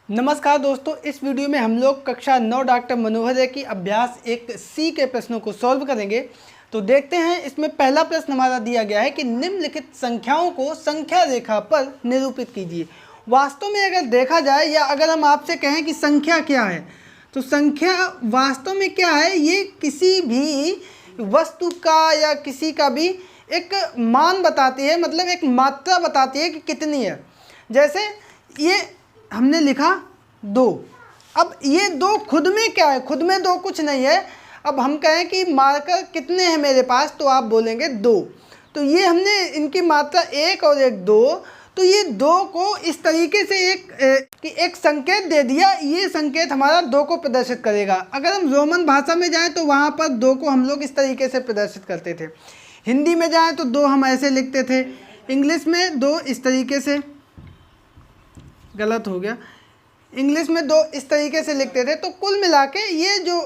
नमस्कार दोस्तों, इस वीडियो में हम लोग कक्षा 9 डॉक्टर मनोहर की अभ्यास 1C के प्रश्नों को सॉल्व करेंगे। तो देखते हैं, इसमें पहला प्रश्न हमारा दिया गया है कि निम्नलिखित संख्याओं को संख्या रेखा पर निरूपित कीजिए। वास्तव में अगर देखा जाए या अगर हम आपसे कहें कि संख्या क्या है, तो संख्या वास्तव में क्या है, ये किसी भी वस्तु का या किसी का भी एक मान बताती है, मतलब एक मात्रा बताती है कि कितनी है। जैसे ये हमने लिखा 2। अब ये 2 खुद में क्या है, खुद में 2 कुछ नहीं है। अब हम कहें कि मार्कर कितने हैं मेरे पास, तो आप बोलेंगे 2। तो ये हमने इनकी मात्रा 1 और 1 2, तो ये 2 को इस तरीके से एक संकेत दे दिया। ये संकेत हमारा 2 को प्रदर्शित करेगा। अगर हम रोमन भाषा में जाएं तो वहाँ पर 2 को हम लोग इस तरीके से प्रदर्शित करते थे। हिंदी में जाएं तो 2 हम ऐसे लिखते थे। इंग्लिश में 2 इस तरीके से, गलत हो गया, इंग्लिश में 2 इस तरीके से लिखते थे। तो कुल मिला के ये जो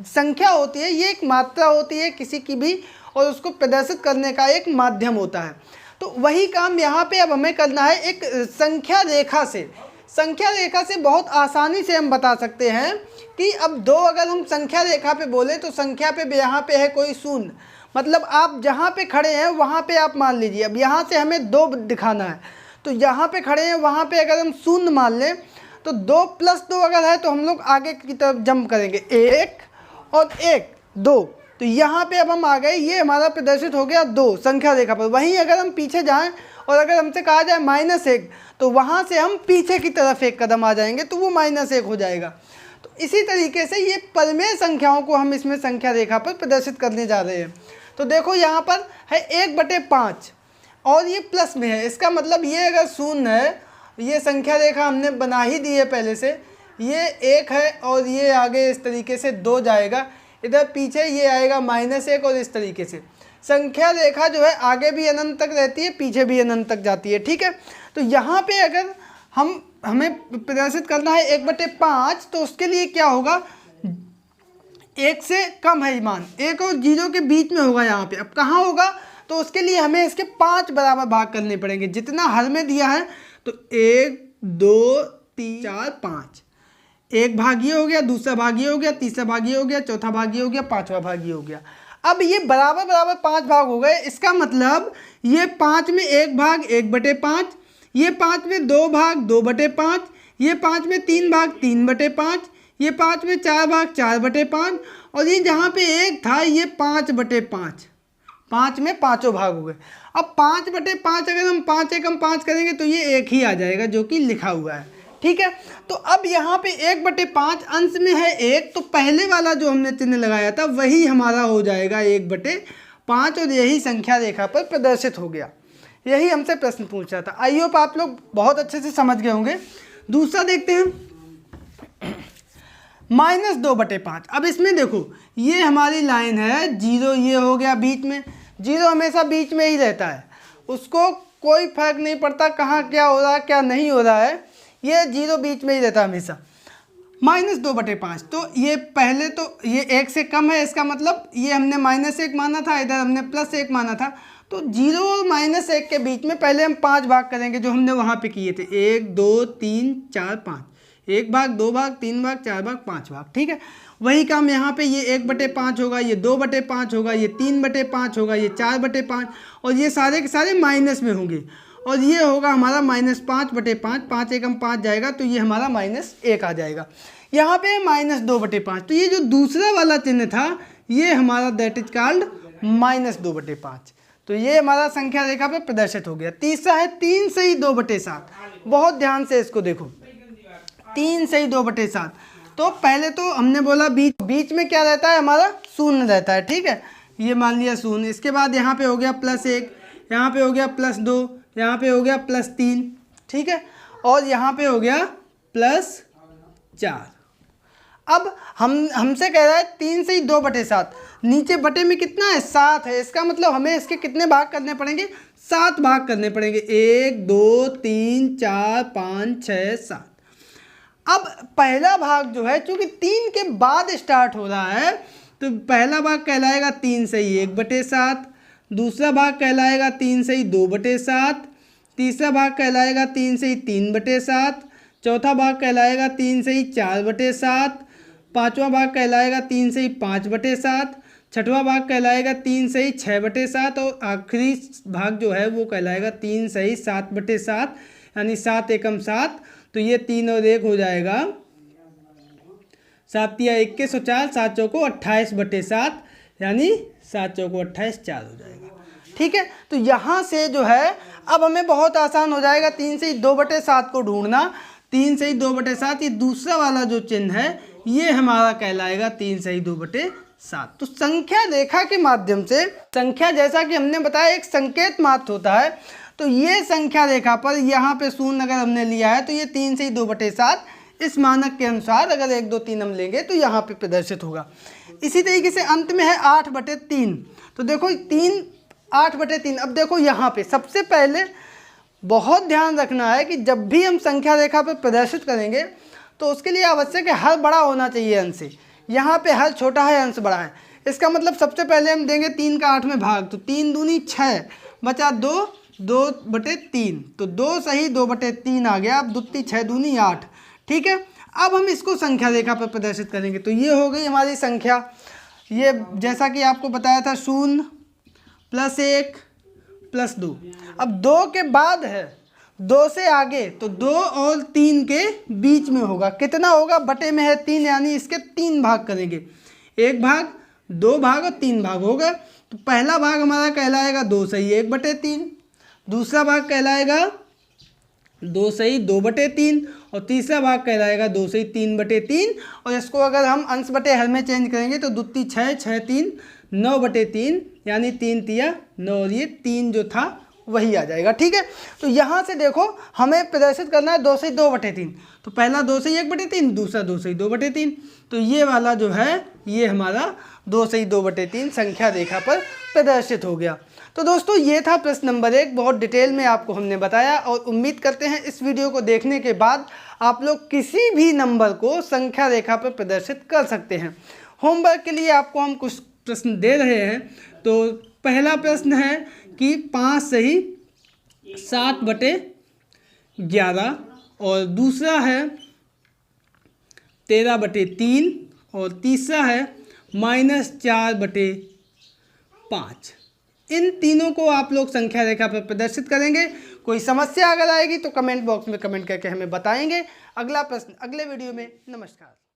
संख्या होती है, ये एक मात्रा होती है किसी की भी, और उसको प्रदर्शित करने का एक माध्यम होता है। तो वही काम यहाँ पे अब हमें करना है एक संख्या रेखा से। संख्या रेखा से बहुत आसानी से हम बता सकते हैं कि अब 2 अगर हम संख्या रेखा पे बोले तो संख्या पे यहाँ पे है कोई शून्य, मतलब आप जहाँ पे खड़े हैं वहाँ पे आप मान लीजिए। अब यहाँ से हमें 2 दिखाना है, तो यहाँ पे खड़े हैं, वहाँ पे अगर हम शून्य मान लें तो 2 + 2 अगर है तो हम लोग आगे की तरफ जंप करेंगे, 1 और 1 2। तो यहाँ पे अब हम आ गए, ये हमारा प्रदर्शित हो गया 2 संख्या रेखा पर। वहीं अगर हम पीछे जाएं और अगर हमसे कहा जाए -1, तो वहाँ से हम पीछे की तरफ एक कदम आ जाएंगे, तो वो -1 हो जाएगा। तो इसी तरीके से ये परमेय संख्याओं को हम इसमें संख्या रेखा पर प्रदर्शित करने जा रहे हैं। तो देखो यहाँ पर है 1/5 और ये प्लस में है। इसका मतलब ये अगर शून्य है, ये संख्या रेखा हमने बना ही दी है पहले से, ये 1 है और ये आगे इस तरीके से 2 जाएगा, इधर पीछे ये आएगा -1 और इस तरीके से संख्या रेखा जो है आगे भी अनंत तक रहती है, पीछे भी अनंत तक जाती है। ठीक है, तो यहाँ पे अगर हमें प्रदर्शित करना है 1/5, तो उसके लिए क्या होगा, 1 से कम है मान, 1 और 0 के बीच में होगा यहाँ पे। अब कहाँ होगा, तो उसके लिए हमें इसके 5 बराबर भाग करने पड़ेंगे, जितना हर में दिया है। तो 1 2 3 4 5, एक भाग ये हो गया, दूसरा भाग ये हो गया, तीसरा भाग ये हो गया, चौथा भाग ये हो गया, पांचवा भाग ये हो गया। अब ये बराबर बराबर 5 भाग हो गए। इसका मतलब ये 5 में 1 भाग 1/5, ये 5 में 2 भाग 2/5, ये 5 में 3 भाग 3/5, ये 5 में 4 भाग 4/5, और ये जहाँ पे 1 था ये 5/5, 5 में पाँचों भाग हो गए। अब 5/5 अगर हम 5 एकम 5 करेंगे तो ये 1 ही आ जाएगा, जो कि लिखा हुआ है। ठीक है, तो अब यहाँ पे 1/5 अंश में है 1, तो पहले वाला जो हमने चिन्ह लगाया था वही हमारा हो जाएगा 1/5, और यही संख्या रेखा पर प्रदर्शित हो गया। यही हमसे प्रश्न पूछ रहा था। आई होप आप लोग बहुत अच्छे से समझ गए होंगे। दूसरा देखते हैं, -2/5। अब इसमें देखो, ये हमारी लाइन है 0, ये हो गया बीच में। 0 हमेशा बीच में ही रहता है, उसको कोई फर्क नहीं पड़ता कहाँ क्या हो रहा है क्या नहीं हो रहा है, ये 0 बीच में ही रहता है हमेशा। -2/5, तो ये पहले तो ये 1 से कम है, इसका मतलब ये हमने -1 माना था, इधर हमने +1 माना था। तो 0 और -1 के बीच में पहले हम 5 भाग करेंगे, जो हमने वहाँ पे किए थे, 1 2 3 4 5, 1 भाग 2 भाग 3 भाग 4 भाग 5 भाग। ठीक है, वही काम यहाँ पे ये 1/5 होगा, ये 2/5 होगा, ये 3/5 होगा, ये 4/5, और ये सारे के सारे माइनस में होंगे, और ये होगा हमारा -5/5, 5 एकम 5 जाएगा, तो ये हमारा -1 आ जाएगा। यहाँ पे -2/5, तो ये जो दूसरा वाला चिन्ह था ये हमारा दैट इज कॉल्ड -2/5। तो ये हमारा संख्या रेखा पे प्रदर्शित हो गया। तीसरा है 3 सही 2/7। बहुत ध्यान से इसको देखो, 3 सही 2/7। तो पहले तो हमने बोला बीच में क्या रहता है, हमारा शून्य रहता है। ठीक है, ये मान लिया शून्य। इसके बाद यहाँ पे हो गया +1, यहाँ पे हो गया +2, यहाँ पे हो गया +3। ठीक है, और यहाँ पे हो गया +4। अब हमसे कह रहा है 3 से 2/7, नीचे बटे में कितना है, 7 है। इसका मतलब हमें इसके कितने भाग करने पड़ेंगे, 7 भाग करने पड़ेंगे, 1 2 3 4 5 6 7। अब पहला भाग जो है, चूंकि 3 के बाद स्टार्ट हो रहा है, तो पहला भाग कहलाएगा 3 से 1/7, दूसरा भाग कहलाएगा 3 से 2/7, तीसरा भाग कहलाएगा 3 से 3/7, चौथा भाग कहलाएगा 3 से ही 4/7, पाँचवा भाग कहलाएगा 3 से ही 5/7, छठवां भाग कहलाएगा 3 से ही 6/7 और आखिरी भाग जो है वो कहलाएगा 3 से ही 7/7, यानी 7 एकम 7। तो ये 3 और 1 हो जाएगा 7 या 21 और 4, 7 चौको 28/7, यानी 7 चौको 28, 4 हो जाएगा। ठीक है, तो यहाँ से जो है अब हमें बहुत आसान हो जाएगा 3 से ही 2/7 को ढूंढना। 3 से ही 2/7, ये दूसरा वाला जो चिन्ह है ये हमारा कहलाएगा 3 से ही 2/7। तो संख्या रेखा के माध्यम से, संख्या जैसा कि हमने बताया एक संकेत मात्र होता है, तो ये संख्या रेखा पर यहाँ पे शून्य अगर हमने लिया है तो ये 3 से ही 2/7 इस मानक के अनुसार अगर 1 2 3 हम लेंगे तो यहाँ पे प्रदर्शित होगा। इसी तरीके से अंत में है 8/3। तो देखो 3 8/3। अब देखो यहाँ पे सबसे पहले बहुत ध्यान रखना है कि जब भी हम संख्या रेखा पर प्रदर्शित करेंगे तो उसके लिए आवश्यक है हर बड़ा होना चाहिए अंश से। यहाँ पे हर छोटा है, अंश बड़ा है। इसका मतलब सबसे पहले हम देंगे 3 का 8 में भाग, तो 3 दूनी 6 बचा 2, 2/3, तो 2 सही 2/3 आ गया। अब दुत्ती 6 दूनी 8। ठीक है, अब हम इसको संख्या रेखा पर प्रदर्शित करेंगे। तो ये हो गई हमारी संख्या। ये जैसा कि आपको बताया था 0 + 1 + 2। अब 2 के बाद है 2 से आगे, तो 2 और 3 के बीच में होगा। कितना होगा? बटे में है 3, यानी इसके 3 भाग करेंगे। 1 भाग, 2 भाग और 3 भाग होगा। तो पहला भाग हमारा कहलाएगा 2 सही 1/3, दूसरा भाग कहलाएगा 2 सही 2/3 और तीसरा भाग कहलाएगा 2 सही 3/3। और इसको अगर हम अंश बटे हर में चेंज करेंगे तो दुत्ती 6 6 3 9/3, यानी 3 तिया 9 और ये 3 जो था वही आ जाएगा। ठीक है, तो यहाँ से देखो हमें प्रदर्शित करना है 2 से 2/3। तो पहला 2 से 1/3, दूसरा 2 से 2/3। तो ये वाला जो है ये हमारा 2 से 2/3 संख्या रेखा पर प्रदर्शित हो गया। तो दोस्तों ये था प्रश्न नंबर 1। बहुत डिटेल में आपको हमने बताया और उम्मीद करते हैं इस वीडियो को देखने के बाद आप लोग किसी भी नंबर को संख्या रेखा पर प्रदर्शित कर सकते हैं। होमवर्क के लिए आपको हम कुछ प्रश्न दे रहे हैं। तो पहला प्रश्न है कि 5 सही 7/11 और दूसरा है 13/3 और तीसरा है -4/5। इन तीनों को आप लोग संख्या रेखा पर प्रदर्शित करेंगे। कोई समस्या अगर आएगी तो कमेंट बॉक्स में कमेंट करके हमें बताएंगे। अगला प्रश्न अगले वीडियो में। नमस्कार।